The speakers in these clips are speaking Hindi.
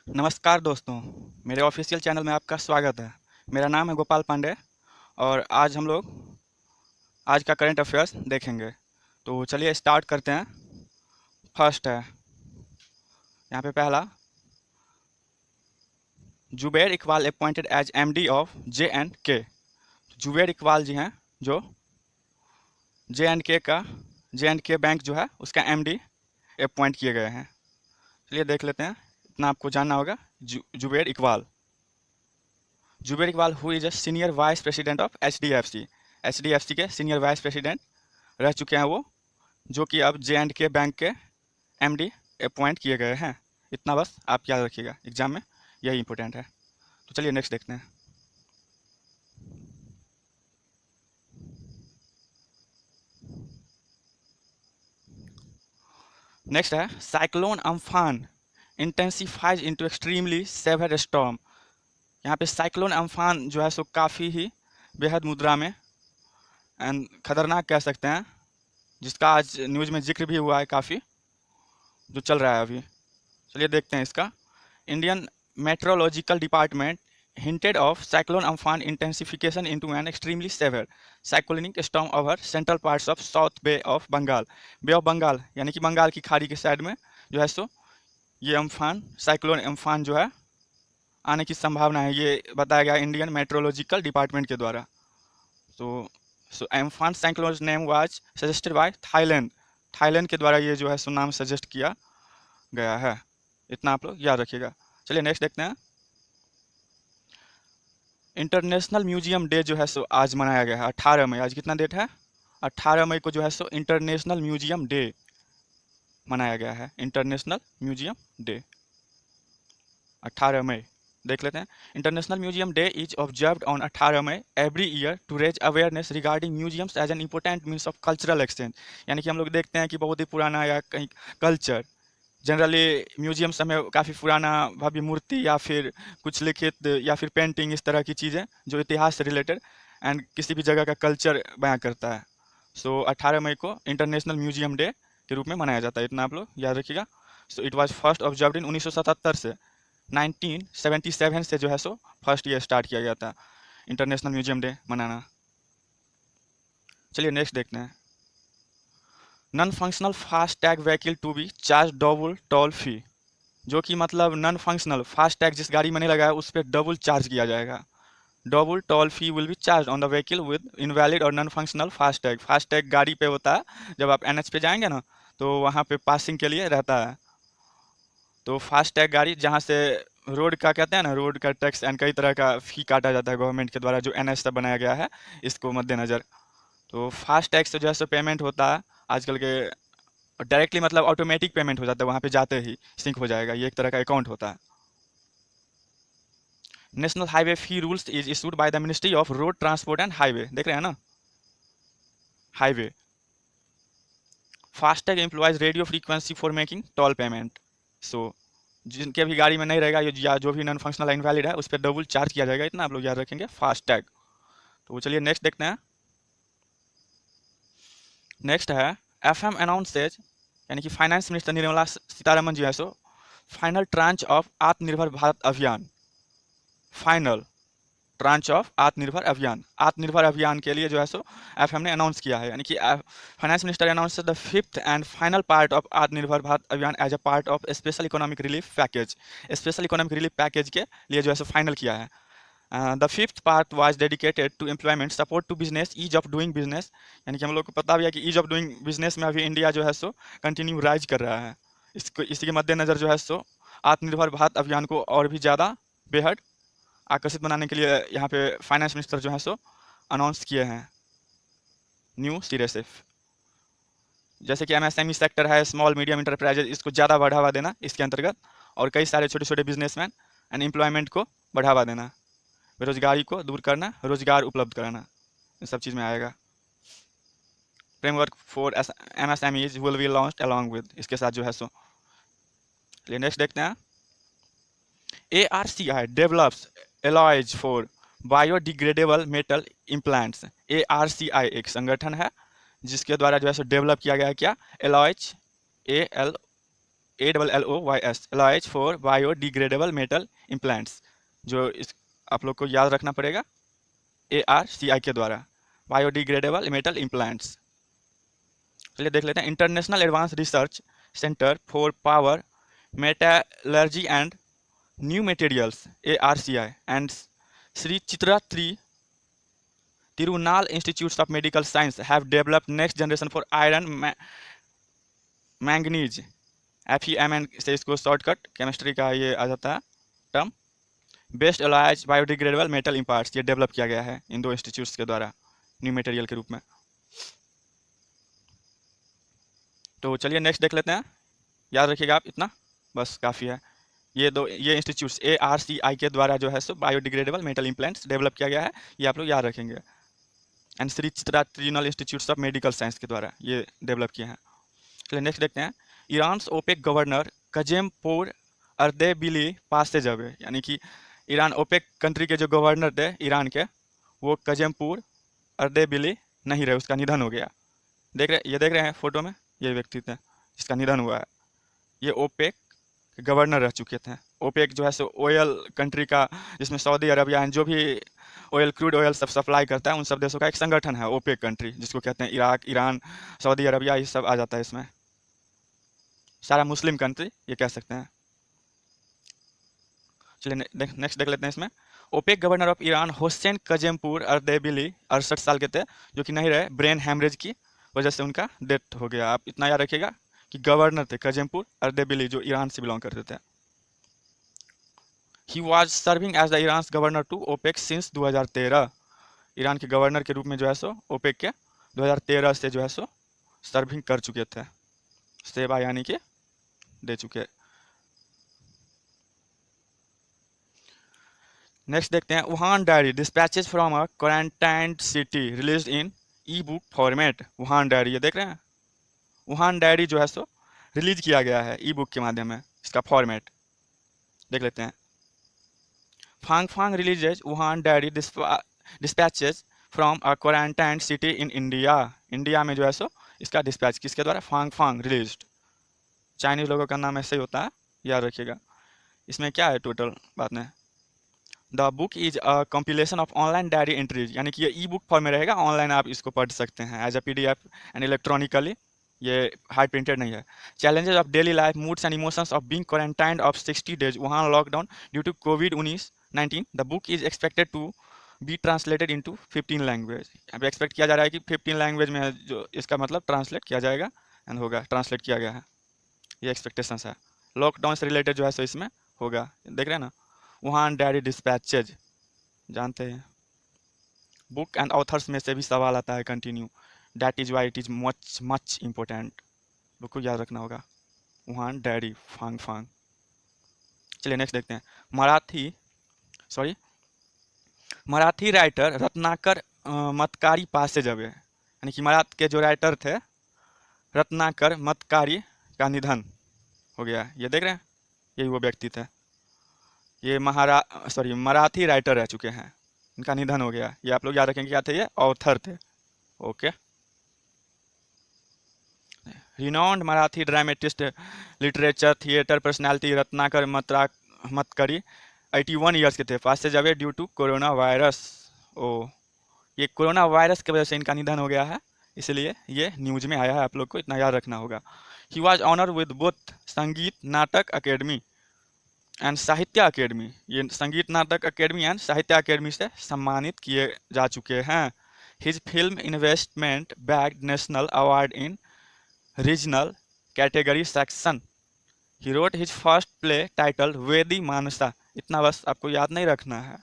नमस्कार दोस्तों, मेरे ऑफिशियल चैनल में आपका स्वागत है। मेरा नाम है गोपाल पांडे और आज हम लोग आज का करंट अफेयर्स देखेंगे। तो चलिए स्टार्ट करते हैं। फर्स्ट है यहाँ पे पहला, Zubair Iqbal appointed as MD of J&K। Zubair Iqbal ji हैं जो J&K बैंक जो है उसका एमडी अपॉइंट किए गए हैं। चलिए देख लेते हैं, इतना आपको जानना होगा। Zubair Iqbal who is a senior vice president of H D F C के सीनियर वाइस प्रेसिडेंट रह चुके हैं वो, जो कि अब J&K बैंक के एमडी अपॉइंट किए गए हैं। इतना बस आप याद रखिएगा, एग्जाम में यही इंपॉर्टेंट है। तो चलिए नेक्स्ट देखते हैं। नेक्स्ट है cyclone Amphan intensifies into extremely severe storm. यहाँ पे साइक्लोन अम्फान जो है सो काफ़ी ही बेहद मुद्रा में एंड खतरनाक कह सकते हैं, जिसका आज न्यूज़ में जिक्र भी हुआ है काफ़ी, जो चल रहा है अभी। चलिए देखते हैं इसका। Indian meteorological department hinted of cyclone Amphan intensification into an extremely severe cyclonic storm over central parts of South Bay of Bengal। Bay of Bengal यानी कि बंगाल की खाड़ी के साइड में जो है सो ये अम्फान, साइक्लोन अम्फान जो है आने की संभावना है, ये बताया गया इंडियन मेट्रोलॉजिकल डिपार्टमेंट के द्वारा। So Amphan cyclone name was suggested by Thailand के द्वारा ये जो है सो नाम सजेस्ट किया गया है। इतना आप लोग याद रखिएगा। चलिए नेक्स्ट देखते हैं। इंटरनेशनल म्यूजियम डे जो है सो आज मनाया गया है 18 मई। आज कितना डेट है? 18 मई को जो है सो इंटरनेशनल म्यूजियम डे मनाया गया है। इंटरनेशनल म्यूजियम डे 18 मई। देख लेते हैं। International museum day is observed on 18 May every year to raise awareness regarding museums as an important means of cultural exchange. यानी कि हम लोग देखते हैं कि बहुत ही पुराना या कहीं कल्चर, जनरली म्यूजियम्स में काफ़ी पुराना भव्य मूर्ति या फिर कुछ लिखित या फिर पेंटिंग, इस तरह की चीज़ें जो इतिहास से रिलेटेड एंड किसी भी जगह का कल्चर बयां करता है। सो 18 मई को इंटरनेशनल म्यूजियम डे के रूप में मनाया जाता है। इतना आप लोग याद रखिएगा। So it was first observed in 1977 से, 1977 से जो है सो फर्स्ट ईयर स्टार्ट किया गया था इंटरनेशनल म्यूजियम डे मनाना। चलिए नेक्स्ट देखते हैं। Non functional FASTag vehicle to be charge double toll fee. जो कि मतलब नॉन फंक्शनल फास्ट टैग जिस गाड़ी में नहीं लगा है उस पर डबल चार्ज किया जाएगा। Double toll fee will be charge on the vehicle with invalid और non functional FASTag. FASTag गाड़ी पे होता है, जब आप NH पे जाएंगे ना तो वहाँ पे पासिंग के लिए रहता है। तो फास्ट टैग गाड़ी जहाँ से रोड का कहते हैं ना, रोड का टैक्स एंड कई तरह का फी काटा जाता है गवर्नमेंट के द्वारा, जो NH से बनाया गया है, इसको मद्देनज़र। तो फास्ट टैग से जो है सो पेमेंट होता है आजकल के डायरेक्टली, मतलब ऑटोमेटिक पेमेंट हो जाता है, वहाँ पे जाते ही सिंक हो जाएगा। ये एक तरह का अकाउंट होता है। National highway fee rules is issued by the ministry of road transport and highway. देख रहे हैं ना, highway. FASTag employs radio frequency for making toll payment. So जिनके भी गाड़ी में नहीं रहेगा या जो भी नॉन फंक्शनल इनवैलिड है उस पर डबल चार्ज किया जाएगा। इतना आप लोग याद रखेंगे, फास्टैग। तो चलिए नेक्स्ट देखते हैं। नेक्स्ट है FM अनाउंसेज, यानी कि फाइनेंस मिनिस्टर निर्मला सीतारमन जी है सो final tranche of Atmanirbhar Bharat अभियान। फाइनल ट्रांच ऑफ आत्मनिर्भर अभियान के लिए जो है सो FM ने अनाउंस किया है। यानी कि finance minister announce the 5th and final part of Atmanirbhar Bharat Abhiyan as a part of special economic relief package. Special economic relief package के लिए जो है सो फाइनल किया है। The 5th part was dedicated to employment support to business, ease of doing business. यानी कि हम लोग को पता भी है कि ईज ऑफ डूइंग बिजनेस में अभी इंडिया जो है सो कंटिन्यू राइज कर रहा है। इसी के मद्देनज़र जो है सो आत्मनिर्भर भारत अभियान को और भी ज़्यादा बेहद आकर्षित बनाने के लिए यहाँ पे फाइनेंस मिनिस्टर जो है सो अनाउंस किए हैं न्यू सिरे से। जैसे कि MSME सेक्टर है, स्मॉल मीडियम इंटरप्राइजेज, इसको ज़्यादा बढ़ावा देना इसके अंतर्गत, और कई सारे छोटे छोटे बिजनेसमैन एंड एम्प्लॉयमेंट को बढ़ावा देना, बेरोजगारी को दूर करना, रोजगार उपलब्ध कराना, इन सब चीज़ में आएगा। Framework for MSMEs will be launched along with, इसके साथ जो है सो। चलिए नेक्स्ट देखते हैं। ARCI develops alloys for biodegradable metal implants. ARCI एक संगठन है जिसके द्वारा जो है सो डेवलप किया गया है क्या, alloys, ALLOYS, alloys for biodegradable metal implants, जो इस आप लोग को याद रखना पड़ेगा ARCI के द्वारा, बायोडिग्रेडेबल मेटल इम्प्लांट्स। चलिए देख लेते हैं। International advance research centre for power metallurgy and new materials ARCI and Sri Chitra Tirunal Institutes of Medical Science have developed next generation for iron manganese FeMn से इसको शॉर्टकट केमिस्ट्री का ये आ जाता है term. Best alloys biodegradable metal imparts ये डेवलप किया गया है इन दो इंस्टीट्यूट्स के द्वारा न्यू मटेरियल के रूप में। तो चलिए नेक्स्ट देख लेते हैं। याद रखिएगा आप, इतना बस काफ़ी है। ये इंस्टीट्यूट्स ARCI के द्वारा जो है सो बायोडिग्रेडेबल मेटल इम्प्लांट्स डेवलप किया गया है, ये आप लोग याद रखेंगे। And Shri Chitra tribunal institutes of medical science के द्वारा ये डेवलप किए हैं। चलिए नेक्स्ट देखते हैं। ईरान ओपेक गवर्नर कजेमपुर अर्देबिली पास से जब, यानी कि ईरान ओपेक कंट्री के जो गवर्नर थे ईरान के, वो कजेमपुर अर्देबिली नहीं रहे, उसका निधन हो गया। ये देख रहे हैं फोटो में, ये व्यक्ति थे जिसका निधन हुआ है। ये ओपेक गवर्नर रह चुके थे। ओपेक जो है सो ऑयल कंट्री का, जिसमें सऊदी अरबिया जो भी ऑयल क्रूड ऑयल सब सप्लाई करता है, उन सब देशों का एक संगठन है ओपेक कंट्री, जिसको कहते हैं इराक, ईरान, सऊदी अरबिया, ये सब आ जाता है इसमें, सारा मुस्लिम कंट्री ये कह सकते हैं। चलिए नेक्स्ट देख लेते हैं इसमें। OPEC governor of Iran Hossein Kazempour Ardebili 68 साल के थे, जो कि नहीं रहे, ब्रेन हैमरेज की वजह से उनका डेथ हो गया। आप इतना याद रखिएगा कि गवर्नर थे कजेमपुर अर्देबिली, जो ईरान से बिलोंग करते थे। He was serving as the Iran governor to OPEC since 2013, Iran के गवर्नर के रूप में जो है सो ओपेक के 2013 से जो है सो सर्विंग कर चुके थे, सेवा यानी कि दे चुके। नेक्स्ट देखते हैं। Wuhan diary dispatches from a quarantined city released in e-book format. Wuhan diary ये देख रहे हैं, वुहान डायरी जो है सो रिलीज किया गया है ई-बुक के माध्यम में, इसका फॉर्मेट देख लेते हैं। Fang releases Wuhan diary dispatches from a quarantined city in India. India में जो है सो इसका डिस्पैच किसके द्वारा? फांग रिलीज्ड। चाइनीज लोगों का नाम ऐसे ही होता है, याद रखिएगा। इसमें क्या है टोटल बात में, the book is a compilation of online diary entries, यानी कि ये ई बुक फॉर्म में रहेगा, ऑनलाइन आप इसको पढ़ सकते हैं as a PDF and electronically, ये हार्ड प्रिंटेड नहीं है। Challenges of daily life, moods and emotions of being quarantined of 60 days Wuhan lockdown due to COVID-19। The book is expected to be translated into 15 language. अब एक्सपेक्ट किया जा रहा है कि 15 लैंग्वेज में है, जो इसका मतलब ट्रांसलेट किया जाएगा एंड होगा, ट्रांसलेट किया गया है, ये एक्सपेक्टेशंस है। लॉकडाउन से रिलेटेड जो है सो इसमें होगा, देख रहे हैं ना। वुहान डायरी डिस्पैचेज जानते हैं। बुक एंड ऑथर्स में से भी सवाल आता है continue, that is why it is much important, book को याद रखना होगा। Wuhan diary Fang. चलिए नेक्स्ट देखते हैं। मराठी राइटर रत्नाकर मतकारी पास से जब, यानी कि मराठ के जो राइटर थे रत्नाकर मतकारी का निधन हो गया। ये देख रहे हैं, यही वो व्यक्ति थे, ये मराठी राइटर रह चुके हैं, इनका निधन हो गया। ये आप लोग याद रखेंगे, क्या थे? ये ऑथर थे। Okay. Renowned Marathi dramatist, literature, theatre personality Ratnakar Matkari 81 years के थे, पास से जब ड्यू टू कोरोना वायरस। ये कोरोना वायरस की वजह से इनका निधन हो गया है, इसलिए ये न्यूज में आया है, आप लोग को इतना याद रखना होगा। He was honour with both Sangeet Natak academy and साहित्य अकेडमी, ये संगीत नाटक अकेडमी एंड साहित्य अकेडमी से सम्मानित किए जा चुके हैं। His film investment bagged national award in regional category section. He wrote his first play title वेदी मानसा। इतना बस आपको याद नहीं रखना है,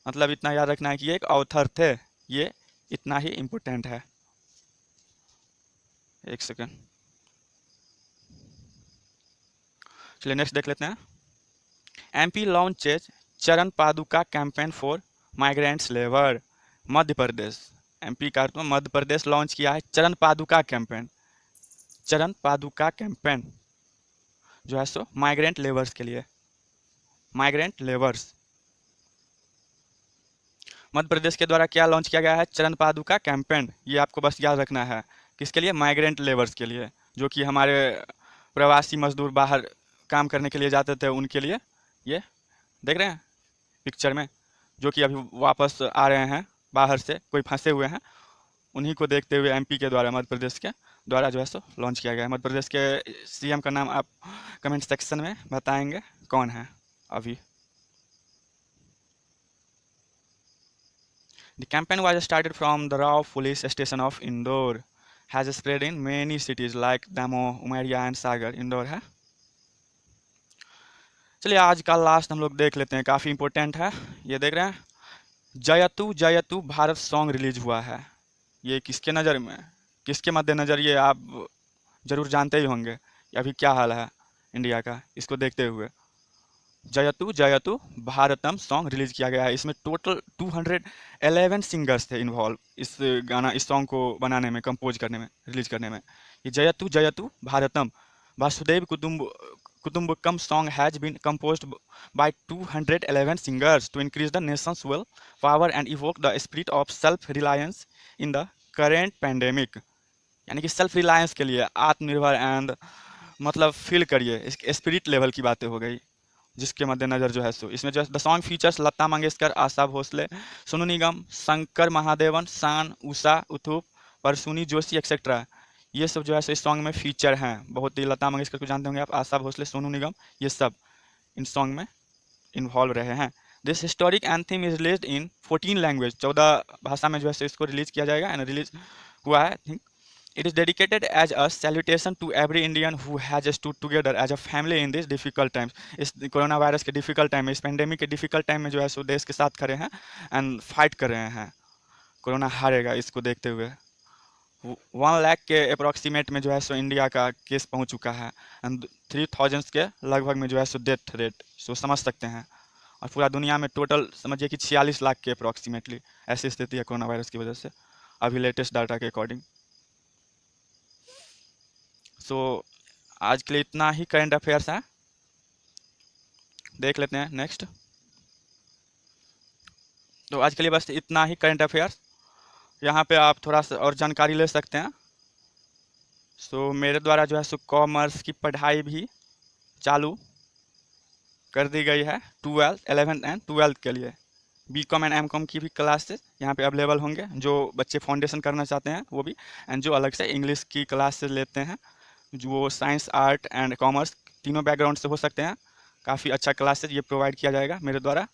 मतलब इतना याद रखना है कि ये एक ऑथर थे, ये इतना ही इम्पोर्टेंट है। एक सेकेंड, चलिए नेक्स्ट देख लेते हैं। MP लॉन्चेज चरण पादुका campaign for migrants labour. Madhya Pradesh, MP का तो मध्य प्रदेश लॉन्च किया है चरण पादुका कैंपेन। चरण पादुका कैंपेन जो है सो माइग्रेंट लेबर्स के लिए, माइग्रेंट लेबर्स। मध्य प्रदेश के द्वारा क्या लॉन्च किया गया है? चरण पादुका कैंपेन। ये आपको बस याद रखना है, किसके लिए? माइग्रेंट लेबर्स के लिए, जो कि हमारे प्रवासी मजदूर बाहर काम करने के लिए जाते थे उनके लिए, ये देख रहे हैं पिक्चर में, जो कि अभी वापस आ रहे हैं बाहर से, कोई फंसे हुए हैं, उन्हीं को देखते हुए एमपी के द्वारा, मध्य प्रदेश के द्वारा जो है सो लॉन्च किया गया है। मध्य प्रदेश के सीएम का नाम आप कमेंट सेक्शन में बताएंगे कौन है अभी। The campaign was started from the Rao police station of Indore, has spread in many cities like Damoh, Umaria and Sagar। Indore है। चलिए आज का लास्ट हम लोग देख लेते हैं, काफ़ी इंपॉर्टेंट है। ये देख रहे हैं, जयतु जयतु भारत सॉन्ग रिलीज हुआ है। ये किसके नज़र में, किसके मद्देनज़र, ये आप जरूर जानते ही होंगे। अभी क्या हाल है इंडिया का, इसको देखते हुए जयतु जयतु भारतम सॉन्ग रिलीज किया गया है। इसमें टोटल 211 सिंगर्स थे इन्वॉल्व इस गाना, इस सॉन्ग को बनाने में, कंपोज करने में, रिलीज करने में। ये Jayatu Jayatu Bharatam Vasudhaiva Kutumbakam song has been composed by 211 singers to increase the nation's will power and evoke the spirit of self reliance in the current pandemic. यानी कि सेल्फ रिलायंस के लिए, आत्मनिर्भर एंड मतलब फील करिए, इस स्पिरिट लेवल की बातें हो गई, जिसके मद्देनज़र जो है सो इसमें जो the song features Lata Mangeshkar, Asha Bhosle, Sonu Nigam, Shankar Mahadevan, शान, उषा उथुप, परसूनी जोशी एक्सेट्रा। ये सब जो है सो इस सॉन्ग में फीचर हैं। बहुत ही, लता मंगेशकर को जानते होंगे आप, आशा भोसले, सोनू निगम, ये सब इन सॉन्ग में इन्वॉल्व रहे हैं। This historic anthem is release in 14 language, 14 भाषा में जो है सो इसको रिलीज किया जाएगा एंड रिलीज हुआ है। Think it is dedicated as a salutation to every Indian who has stood together as a family in this difficult times। इस कोरोना वायरस के डिफिकल्ट टाइम में, इस पेंडेमिक के डिफिकल्ट टाइम में जो है सो देश के साथ खड़े हैं एंड फाइट कर रहे हैं। कोरोना हारेगा इसको देखते हुए। 1 लाख के अप्रॉक्सीमेट में जो है सो इंडिया का केस पहुंच चुका है एंड 3000 के लगभग में जो है सो डेथ रेट, सो समझ सकते हैं। और पूरा दुनिया में टोटल समझिए कि 46 लाख के अप्रॉक्सीमेटली ऐसी स्थिति है कोरोना वायरस की वजह से, अभी लेटेस्ट डाटा के अकॉर्डिंग। सो आज के लिए इतना ही करंट अफेयर्स है। देख लेते हैं नेक्स्ट। तो आज के लिए बस इतना ही करंट अफेयर्स। यहाँ पे आप थोड़ा सा और जानकारी ले सकते हैं। सो मेरे द्वारा जो है सो कॉमर्स की पढ़ाई भी चालू कर दी गई है 12th 11th एंड 12th के लिए। बीकॉम एंड एमकॉम की भी क्लासेस यहाँ पे अवेलेबल होंगे, जो बच्चे फाउंडेशन करना चाहते हैं वो भी, एंड जो अलग से इंग्लिश की क्लासेस लेते हैं, जो साइंस, आर्ट एंड कॉमर्स तीनों बैकग्राउंड से हो सकते हैं। काफ़ी अच्छा क्लासेज ये प्रोवाइड किया जाएगा मेरे द्वारा।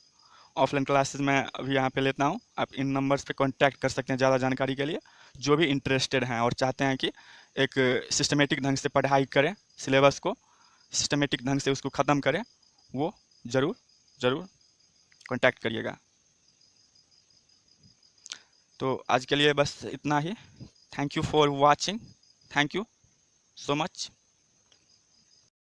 ऑफलाइन क्लासेज मैं अभी यहाँ पे लेता हूँ, आप इन नंबर्स पे कांटेक्ट कर सकते हैं ज़्यादा जानकारी के लिए। जो भी इंटरेस्टेड हैं और चाहते हैं कि एक सिस्टमेटिक ढंग से पढ़ाई करें, सिलेबस को सिस्टमेटिक ढंग से उसको ख़त्म करें, वो ज़रूर ज़रूर कांटेक्ट करिएगा। तो आज के लिए बस इतना ही। Thank you for watching, thank you so much।